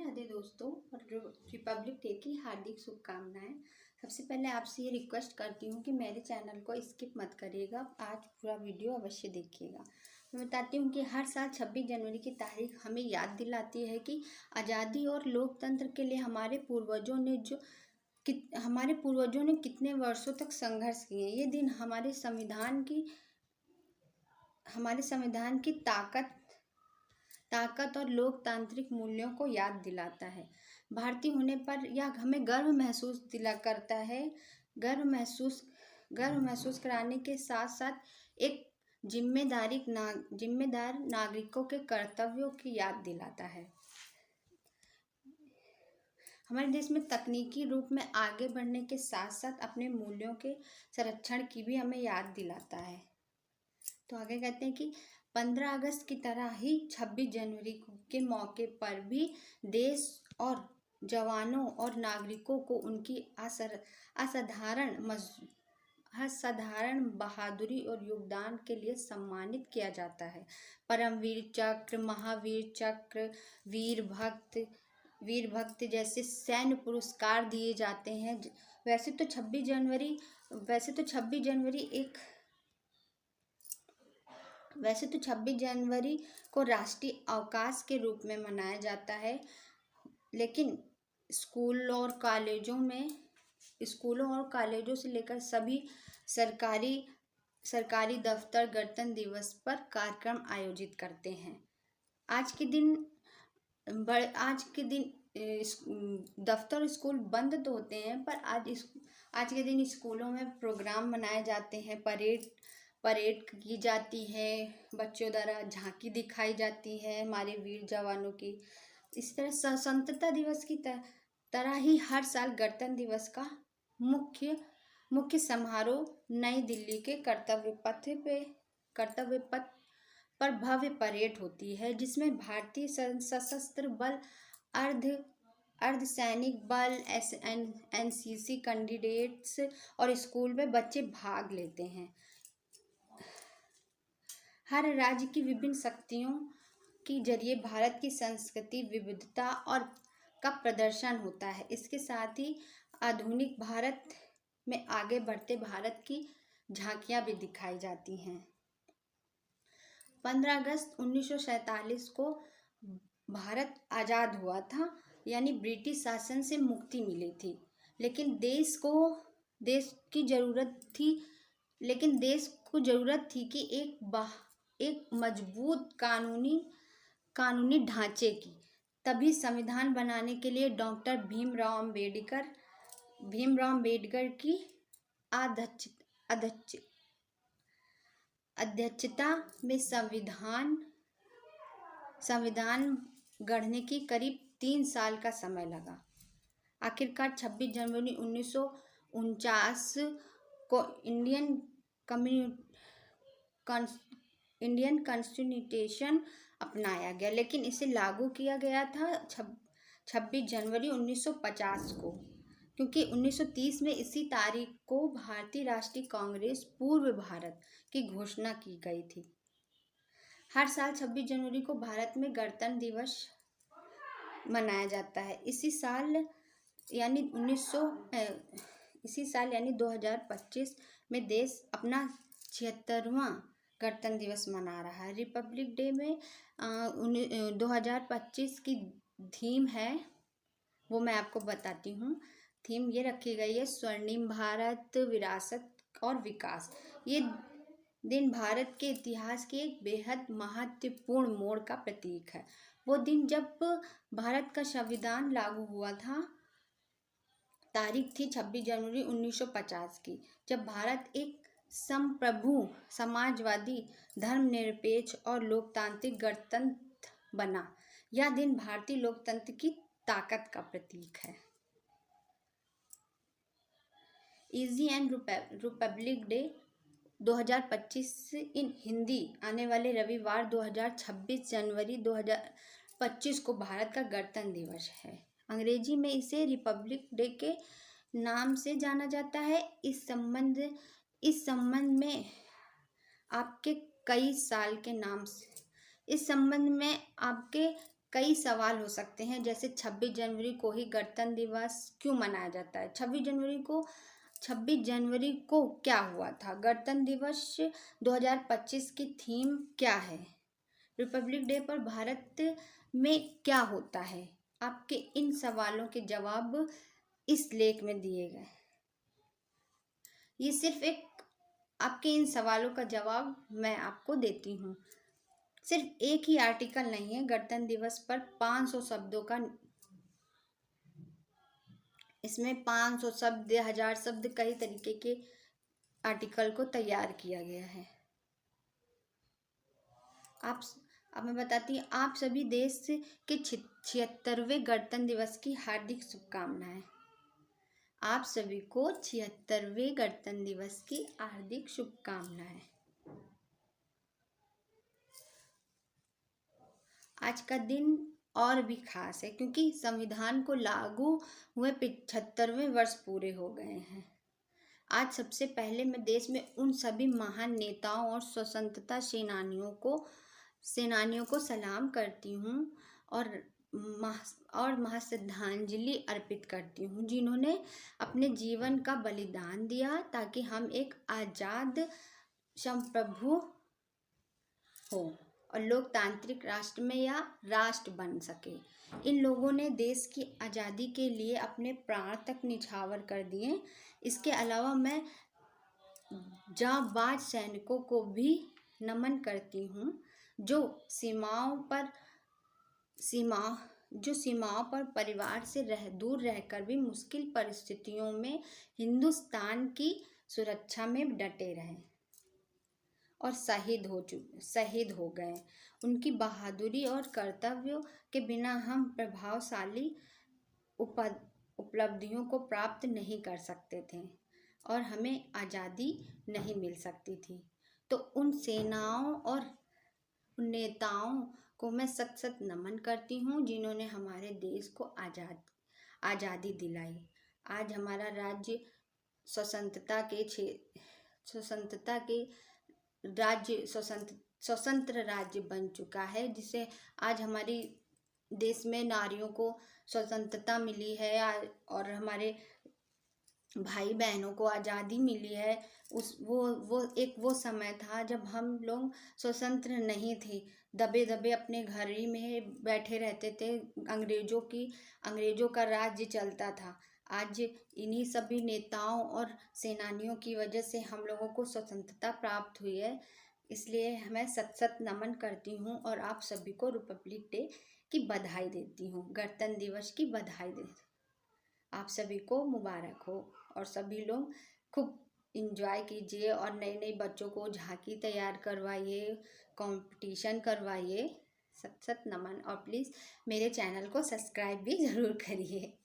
राधे राधे दोस्तों और Republic day की हार्दिक शुभकामनाएं। सबसे पहले आपसे ये रिक्वेस्ट करती हूँ कि मेरे चैनल को स्किप मत करिएगा, आज पूरा वीडियो अवश्य देखिएगा। मैं बताती हूँ कि हर साल 26 जनवरी की तारीख हमें याद दिलाती है कि आज़ादी और लोकतंत्र के लिए हमारे पूर्वजों ने कितने वर्षों तक संघर्ष किए। ये दिन हमारे संविधान की ताकत और लोकतांत्रिक मूल्यों को याद दिलाता है। भारतीय होने पर यह हमें गर्व महसूस करता है। गर्व महसूस कराने के साथ साथ एक जिम्मेदार नागरिकों के कर्तव्यों की याद दिलाता है। हमारे देश में तकनीकी रूप में आगे बढ़ने के साथ साथ अपने मूल्यों के संरक्षण की भी हमें याद दिलाता है। तो आगे कहते हैं कि 15 अगस्त की तरह ही 26 जनवरी के मौके पर भी देश और जवानों और नागरिकों को उनकी असाधारण बहादुरी और योगदान के लिए सम्मानित किया जाता है। परमवीर चक्र, महावीर चक्र, वीर भक्त जैसे सैन्य पुरस्कार दिए जाते हैं। वैसे तो 26 जनवरी को राष्ट्रीय अवकाश के रूप में मनाया जाता है, लेकिन स्कूलों और कॉलेजों से लेकर सभी सरकारी दफ्तर गणतंत्र दिवस पर कार्यक्रम आयोजित करते हैं। आज के दिन दफ्तर स्कूल बंद तो होते हैं, पर आज के दिन स्कूलों में प्रोग्राम मनाए जाते हैं, परेड की जाती है, बच्चों द्वारा झांकी दिखाई जाती है हमारे वीर जवानों की। इस तरह स्वतंत्रता दिवस की तरह ही हर साल गणतंत्र दिवस का मुख्य समारोह नई दिल्ली के कर्तव्य पथ पर भव्य परेड होती है, जिसमें भारतीय सशस्त्र बल, अर्धसैनिक बल, एनसीसी कैडेट्स और स्कूल में बच्चे भाग लेते हैं। हर राज्य की विभिन्न शक्तियों के जरिए भारत की संस्कृति, विविधता और का प्रदर्शन होता है। इसके साथ ही आधुनिक भारत में आगे बढ़ते भारत की झांकियां भी दिखाई जाती हैं। 15 अगस्त 1947 को भारत आज़ाद हुआ था, यानी ब्रिटिश शासन से मुक्ति मिली थी। लेकिन देश को जरूरत थी कि एक मजबूत कानूनी ढांचे की। तभी संविधान बनाने के लिए डॉक्टर भीमराव अंबेडकर की अध्यक्षता में संविधान गढ़ने की करीब 3 साल का समय लगा। आखिरकार 26 जनवरी 1949 को इंडियन कॉन्स्टिट्यूशन अपनाया गया, लेकिन इसे लागू किया गया था 26 जनवरी 1950 को, क्योंकि 1930 में इसी तारीख को भारतीय राष्ट्रीय कांग्रेस पूर्व भारत की घोषणा की गई थी। हर साल 26 जनवरी को भारत में गणतंत्र दिवस मनाया जाता है। इसी साल यानी 2025 में देश अपना 76वां गणतंत्र दिवस मना रहा है। रिपब्लिक डे में 2025 की थीम है, वो मैं आपको बताती हूँ। थीम ये रखी गई है, स्वर्णिम भारत, विरासत और विकास। ये दिन भारत के इतिहास के एक बेहद महत्वपूर्ण मोड़ का प्रतीक है। वो दिन जब भारत का संविधान लागू हुआ था, तारीख थी 26 जनवरी 1950 की, जब भारत एक संप्रभु, समाजवादी, धर्मनिरपेक्ष और लोकतांत्रिक गणतंत्र बना। यह दिन भारतीय लोकतंत्र की ताकत का प्रतीक है। इजी एंड रिपब्लिक डे 2025 इन हिंदी आने वाले रविवार 26 जनवरी 2025 को भारत का गणतंत्र दिवस है। अंग्रेजी में इसे रिपब्लिक डे के नाम से जाना जाता है। इस संबंध में आपके कई सवाल हो सकते हैं, जैसे 26 जनवरी को ही गणतंत्र दिवस क्यों मनाया जाता है? 26 जनवरी को क्या हुआ था? गणतंत्र दिवस 2025 की थीम क्या है? रिपब्लिक डे पर भारत में क्या होता है? आपके इन सवालों के जवाब इस लेख में दिए गए। ये सिर्फ एक आपके इन सवालों का जवाब मैं आपको देती हूँ। सिर्फ एक ही आर्टिकल नहीं है, गणतंत्र दिवस पर 500 शब्दों का, इसमें 500 शब्द, 1000 शब्द, कई तरीके के आर्टिकल को तैयार किया गया है। अब मैं बताती हूँ, आप सभी देश के 76वें गणतंत्र दिवस की हार्दिक शुभकामनाएं। आप सभी को 76वें गणतंत्र दिवस की हार्दिक शुभकामनाएं। आज का दिन और भी खास है क्योंकि संविधान को लागू हुए 75वें वर्ष पूरे हो गए हैं। आज सबसे पहले मैं देश में उन सभी महान नेताओं और स्वतंत्रता सेनानियों को सलाम करती हूँ और महाश्रद्धांजलि अर्पित करती हूँ, जिन्होंने अपने जीवन का बलिदान दिया ताकि हम एक आज़ाद, संप्रभु हो और लोकतांत्रिक राष्ट्र में या राष्ट्र बन सके। इन लोगों ने देश की आज़ादी के लिए अपने प्राण तक निछावर कर दिए। इसके अलावा मैं जांबाज सैनिकों को भी नमन करती हूँ, जो सीमाओं पर परिवार से दूर रहकर भी मुश्किल परिस्थितियों में हिंदुस्तान की सुरक्षा में डटे रहे और शहीद हो गए। उनकी बहादुरी और कर्तव्यों के बिना हम प्रभावशाली उपलब्धियों को प्राप्त नहीं कर सकते थे और हमें आज़ादी नहीं मिल सकती थी। तो उन सेनाओं और नेताओं को मैं सत नमन करती हूँ, जिन्होंने हमारे देश को आज़ादी दिलाई। आज हमारा राज्य स्वतंत्र राज्य बन चुका है, जिसे आज हमारी देश में नारियों को स्वतंत्रता मिली है और हमारे भाई बहनों को आज़ादी मिली है। वो समय था जब हम लोग स्वतंत्र नहीं थे, दबे अपने घर ही में बैठे रहते थे, अंग्रेजों का राज्य चलता था। आज इन्हीं सभी नेताओं और सेनानियों की वजह से हम लोगों को स्वतंत्रता प्राप्त हुई है। इसलिए मैं सत नमन करती हूँ और आप सभी को रिपब्लिक डे की बधाई देती हूँ, गणतंत्र दिवस की बधाई देती। आप सभी को मुबारक हो और सभी लोग खूब इंजॉय कीजिए और नए बच्चों को झांकी तैयार करवाइए, कंपटीशन करवाइए। सत नमन और प्लीज़ मेरे चैनल को सब्सक्राइब भी ज़रूर करिए।